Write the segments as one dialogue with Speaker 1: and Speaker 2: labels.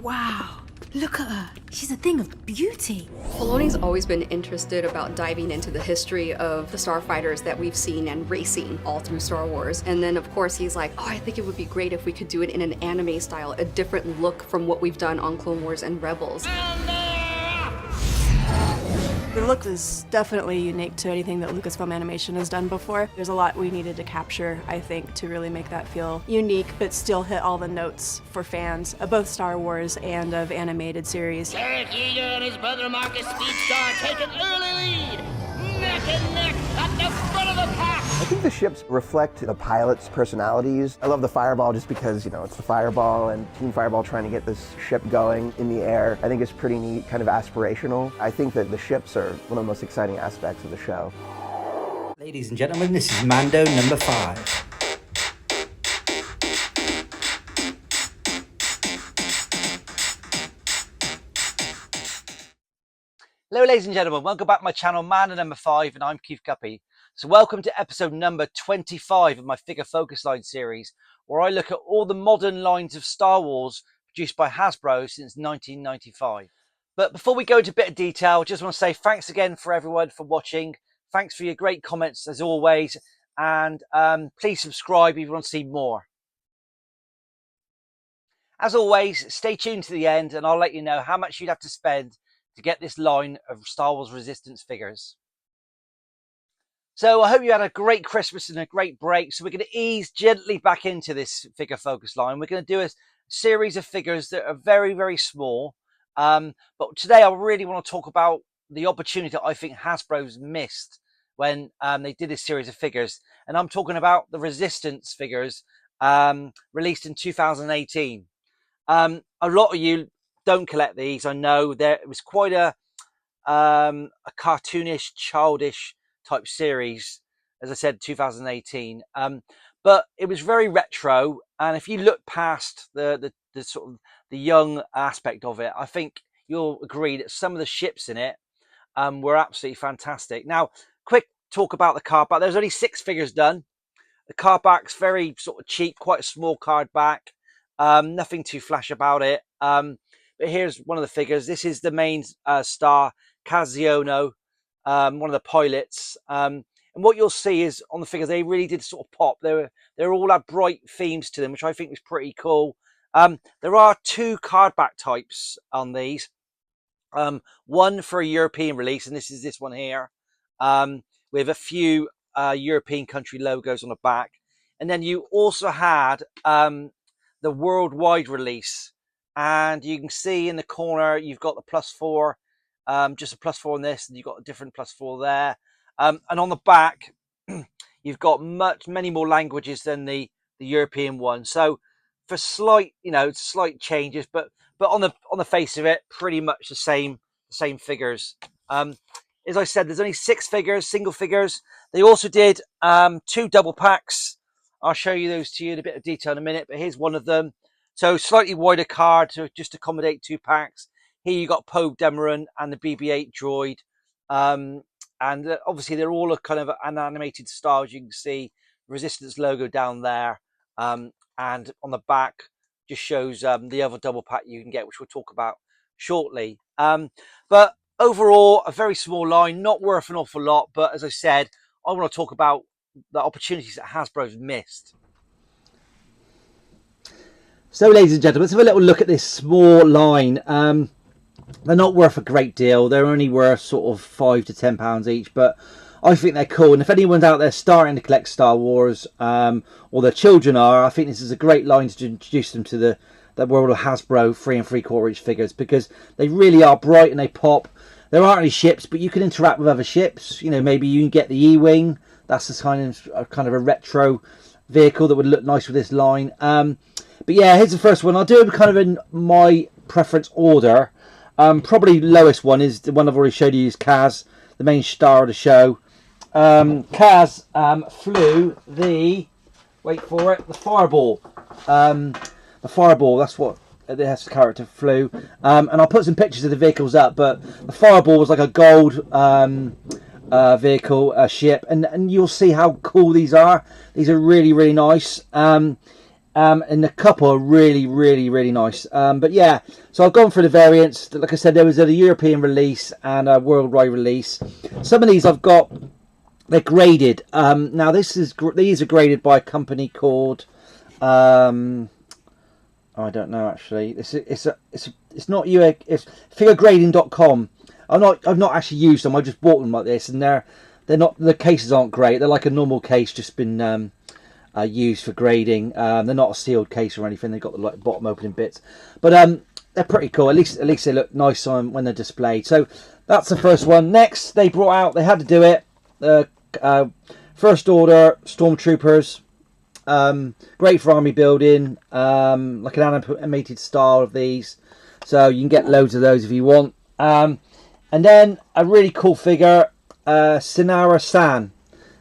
Speaker 1: Wow, look at her. She's a thing of beauty.
Speaker 2: Filoni's always been interested about diving into the history of the starfighters that we've seen and racing all through Star Wars. And then of course he's like, oh, I think it would be great if we could do it in an anime style, a different look from what we've done on Clone Wars and Rebels.
Speaker 3: The look is definitely unique to anything that Lucasfilm Animation has done before. There's a lot we needed to capture, I think, to really make that feel unique, but still hit all the notes for fans of both Star Wars and of animated series.
Speaker 4: Derek Yeager and his brother Marcus Speedstar take an early lead. Neck and neck at the front of the pack.
Speaker 5: I think the ships reflect the pilots' personalities. I love the Fireball just because, you know, it's the Fireball and Team Fireball trying to get this ship going in the air. I think it's pretty neat, kind of aspirational. I think that the ships are one of the most exciting aspects of the show.
Speaker 6: Ladies and gentlemen, this is Mando number 5. Hello ladies and gentlemen, welcome back to my channel, Mando number 5, and I'm Keith Guppy. So welcome to episode number 25 of my Figure Focus Line series, where I look at all the modern lines of Star Wars produced by Hasbro since 1995. But before we go into a bit of detail, I just want to say thanks again for everyone for watching. Thanks for your great comments as always, and please subscribe if you want to see more. As always, stay tuned to the end and I'll let you know how much you'd have to spend to get this line of Star Wars Resistance figures. So I hope you had a great Christmas and a great break. So we're going to ease gently back into this Figure Focus Line. We're going to do a series of figures that are very, very small. But today I really want to talk about the opportunity that I think Hasbro's missed when they did this series of figures. And I'm talking about the Resistance figures released in 2018. A lot of you don't collect these. I know it was quite a cartoonish, childish type series, as I said, 2018. But it was very retro, and if you look past the sort of the young aspect of it, I think you'll agree that some of the ships in it were absolutely fantastic. Now, quick talk about the card back. There's only 6 figures done. The card back's very sort of cheap, quite a small card back. Nothing too flash about it. But here's one of the figures. This is the main star, Kaziono, one of the pilots. And what you'll see is on the figures, they really did sort of pop. They all had bright themes to them, which I think was pretty cool. There are 2 card back types on these. One for a European release, and this is this one here, with a few European country logos on the back. And then you also had the worldwide release. And you can see in the corner, you've got the +4, just a +4 on this, and you've got a different +4 there. And on the back, you've got many more languages than the European one. So for slight changes, but on the face of it, pretty much the same figures. As I said, there's only 6 figures, single figures. They also did 2 double packs. I'll show you those to you in a bit of detail in a minute, but here's one of them. So slightly wider card to just accommodate 2 packs. Here you got Poe Dameron and the BB-8 droid. And obviously they're all a kind of an animated style, as you can see. Resistance logo down there. And on the back just shows the other double pack you can get, which we'll talk about shortly. But overall, a very small line, not worth an awful lot. But as I said, I want to talk about the opportunities that Hasbro's missed. So, ladies and gentlemen, let's have a little look at this small line. They're not worth a great deal. They're only worth sort of £5 to £10 each, but I think they're cool. And if anyone's out there starting to collect Star Wars, or their children are, I think this is a great line to introduce them to the world of Hasbro 3 3/4 inch figures, because they really are bright and they pop. There aren't any ships, but you can interact with other ships. You know, maybe you can get the E-Wing. That's this kind of a retro vehicle that would look nice with this line. But yeah, here's the first one. I'll do it kind of in my preference order. Probably lowest one is the one I've already showed you, is Kaz, the main star of the show. Kaz flew the, wait for it, the Fireball. The Fireball, that's what this character flew. And I'll put some pictures of the vehicles up, but the Fireball was like a gold vehicle, ship. And you'll see how cool these are. These are really, really nice. and a couple are really, really, really nice. But yeah, so I've gone for the variants. Like I said, there was a European release and a worldwide release. Some of these I've got, they're graded. Now these are graded by a company called I don't know actually. It's not it's figuregrading.com. I've not actually used them. I just bought them like this, and they're not, the cases aren't great. They're like a normal case, just been used for grading. They're not a sealed case or anything. They've got the like bottom opening bits, but they're pretty cool. At least they look nice on when they're displayed. So that's the first one. Next, they brought out, they had to do it, First Order Stormtroopers. Great for army building, like an animated style of these, so you can get loads of those if you want. And then a really cool figure, Sinara San.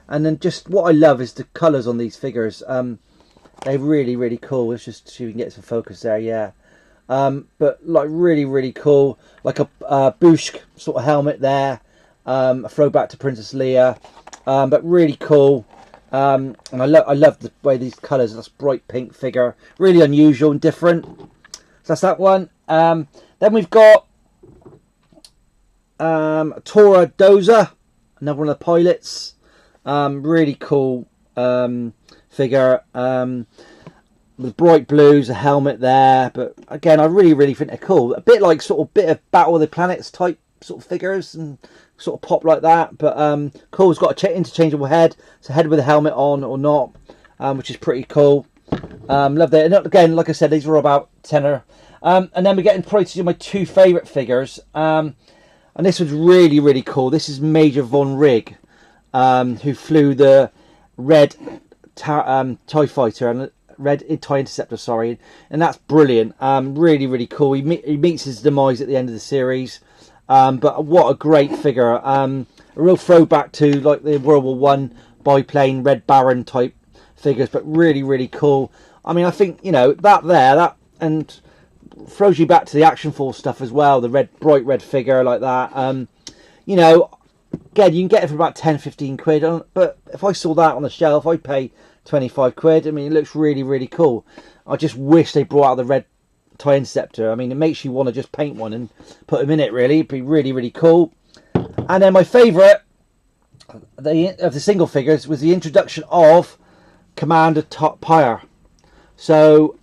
Speaker 6: And then just what I love is the colours on these figures. They're really, really cool. Let's just see if we can get some focus there, yeah. But like really, really cool, like a Bushk sort of helmet there, a throwback to Princess Leia, but really cool. And I love the way these colours, that's bright pink figure, really unusual and different. So that's that one. Then we've got Tora Doza, another one of the pilots. Really cool figure, with bright blues, a helmet there, but again I really think they're cool. A bit like sort of bit of Battle of the Planets type sort of figures and sort of pop like that, but cool. It's got an interchangeable head, so head with a helmet on or not, which is pretty cool. Love that. And again, like I said, these were about tenner. And then we're getting probably to my two favourite figures, and this was really cool. This is Major Von Rig, who flew the red TIE Fighter and red TIE Interceptor, sorry, and that's brilliant. Really cool. He meets his demise at the end of the series. But what a great figure. A real throwback to like the World War One biplane Red Baron type figures, but really cool. I mean, I think, you know, that and throws you back to the Action Force stuff as well, the bright red figure like that. You know, again, you can get it for about 10-15 quid, but if I saw that on the shelf, I'd pay 25 quid. I mean, it looks really cool. I just wish they brought out the red TIE Interceptor. I mean, it makes you want to just paint one and put them in it, really. It'd be really cool. And then my favourite of the single figures was the introduction of Commander Pyre. So,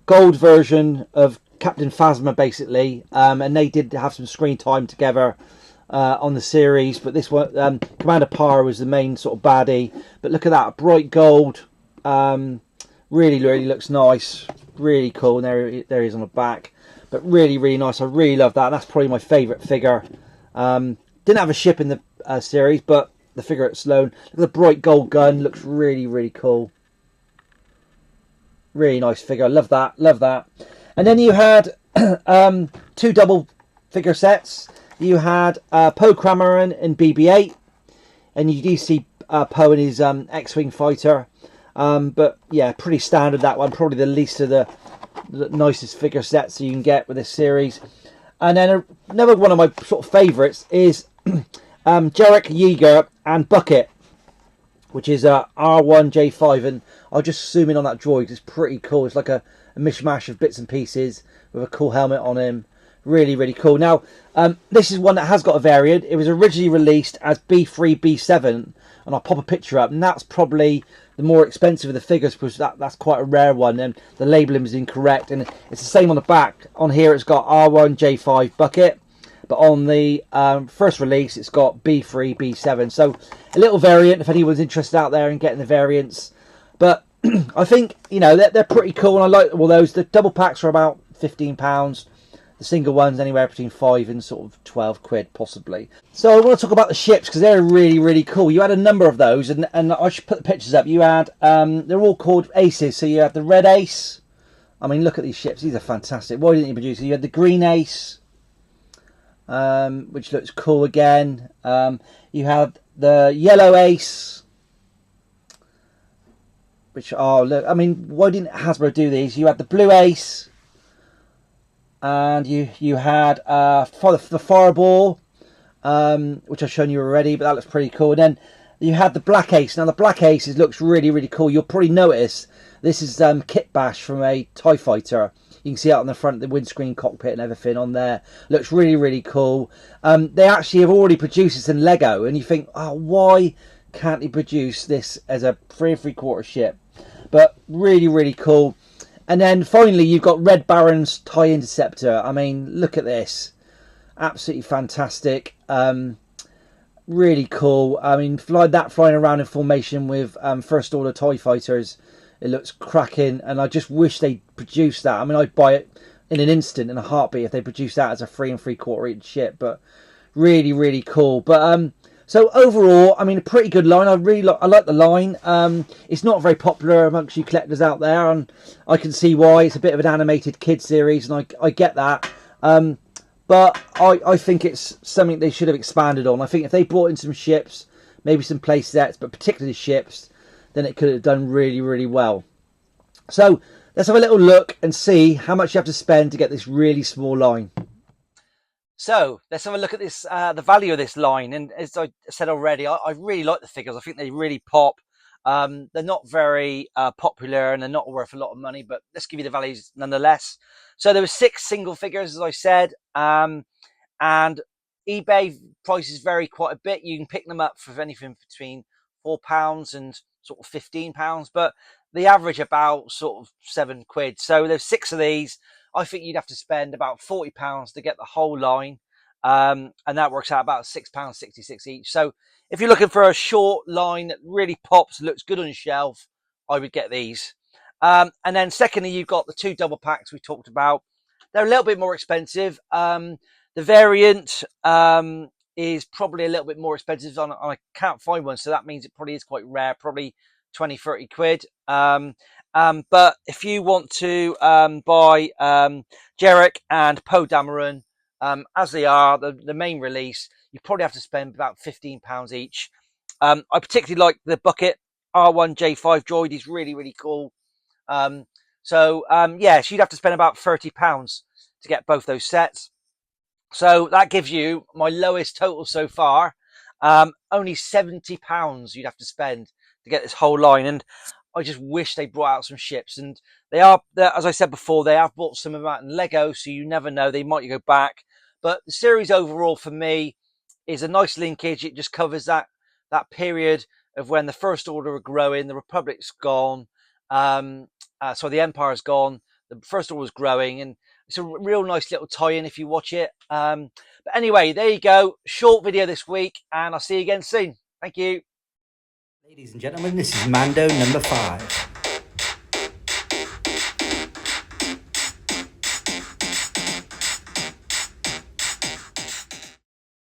Speaker 6: gold version of Captain Phasma, basically. And they did have some screen time together on the series. But this one, Commander Pyre was the main sort of baddie. But look at that, bright gold. Really looks nice. Really cool. And there he is on the back, but really nice. I really love that. That's probably my favourite figure. Didn't have a ship in the series, but the figure at Sloan. Look at the bright gold gun. Looks really cool. Really nice figure. Love that. And then you had two double figure sets. You had Poe Dameron in BB-8, and you do see Poe in his X-wing fighter. But yeah, pretty standard, that one. Probably the least of the nicest figure sets you can get with this series. And then another one of my sort of favourites is Jarek Yeager and Bucket, which is R1J5. And I'll just zoom in on that droid. It's pretty cool. It's like a mishmash of bits and pieces with a cool helmet on him. Really cool. Now, this is one that has got a variant. It was originally released as B3, B7, and I'll pop a picture up. And that's probably the more expensive of the figures, because that's quite a rare one, and the labelling is incorrect. And it's the same on the back. On here, it's got R1J5 Bucket, but on the first release, it's got B3, B7. So a little variant if anyone's interested out there in getting the variants. But I think, you know, they're pretty cool, and I like all those. The double packs are about £15. The single ones anywhere between 5 and sort of 12 quid, possibly. So I want to talk about the ships, because they're really cool. You had a number of those, and I should put the pictures up. You had, they're all called Aces. So you had the Red Ace. I mean, look at these ships. These are fantastic. Why didn't you produce it? You had the Green Ace, which looks cool again. You had the Yellow Ace, which, oh, look. I mean, why didn't Hasbro do these? You had the Blue Ace. And you had the Fireball, which I've shown you already, but that looks pretty cool. And then you had the Black Ace. Now the Black Ace looks really cool. You'll probably notice This is kit bash from a TIE fighter. You can see out on the front the windscreen cockpit and everything on there. Looks really, really cool. They actually have already produced this in Lego, and you think, oh, why can't they produce this as a 3 3/4 ship? But really, really cool. And then finally, you've got Red Baron's TIE Interceptor. I mean, look at this. Absolutely fantastic. Really cool. I mean, flying around in formation with First Order TIE fighters. It looks cracking, and I just wish they produced that. I mean, I'd buy it in an instant, in a heartbeat, if they produced that as a 3 3/4 inch ship. But really, really cool. But so overall, I mean, a pretty good line. I like the line. It's not very popular amongst you collectors out there, and I can see why. It's a bit of an animated kid series, and I get that. But I think it's something they should have expanded on. I think if they brought in some ships, maybe some play sets, but particularly ships, then it could have done really, really well. So let's have a little look and see how much you have to spend to get this really small line. So let's have a look at this, the value of this line. And as I said already, I really like the figures. I think they really pop. They're not very popular, and they're not worth a lot of money, but let's give you the values nonetheless. So there were 6 single figures, as I said, and eBay prices vary quite a bit. You can pick them up for anything between £4 and sort of £15, but the average about sort of £7. So there's 6 of these. I think you'd have to spend about £40 to get the whole line, and that works out about £6.66 each. So if you're looking for a short line that really pops, looks good on the shelf, I would get these. And then secondly, you've got the 2 double packs we talked about. They're a little bit more expensive. The variant is probably a little bit more expensive. I can't find one, so that means it probably is quite rare, probably 20-30 quid. But if you want to buy Jarek and Poe Dameron, as they are the main release, you probably have to spend about £15 each. I particularly like the bucket R1J5 droid. He's really, really cool. Yes, you'd have to spend about £30 to get both those sets. So that gives you my lowest total so far. Only £70 you'd have to spend to get this whole line. And I just wish they brought out some ships. And they are, as I said before, they have bought some of them out in Lego, so you never know. They might go back. But the series overall for me is a nice linkage. It just covers that period of when the First Order are growing, the Republic's gone, the Empire's gone, the First Order's growing, and it's a real nice little tie-in if you watch it. But anyway, there you go. Short video this week, and I'll see you again soon. Thank you.
Speaker 7: Ladies and gentlemen, this is Mando number 5.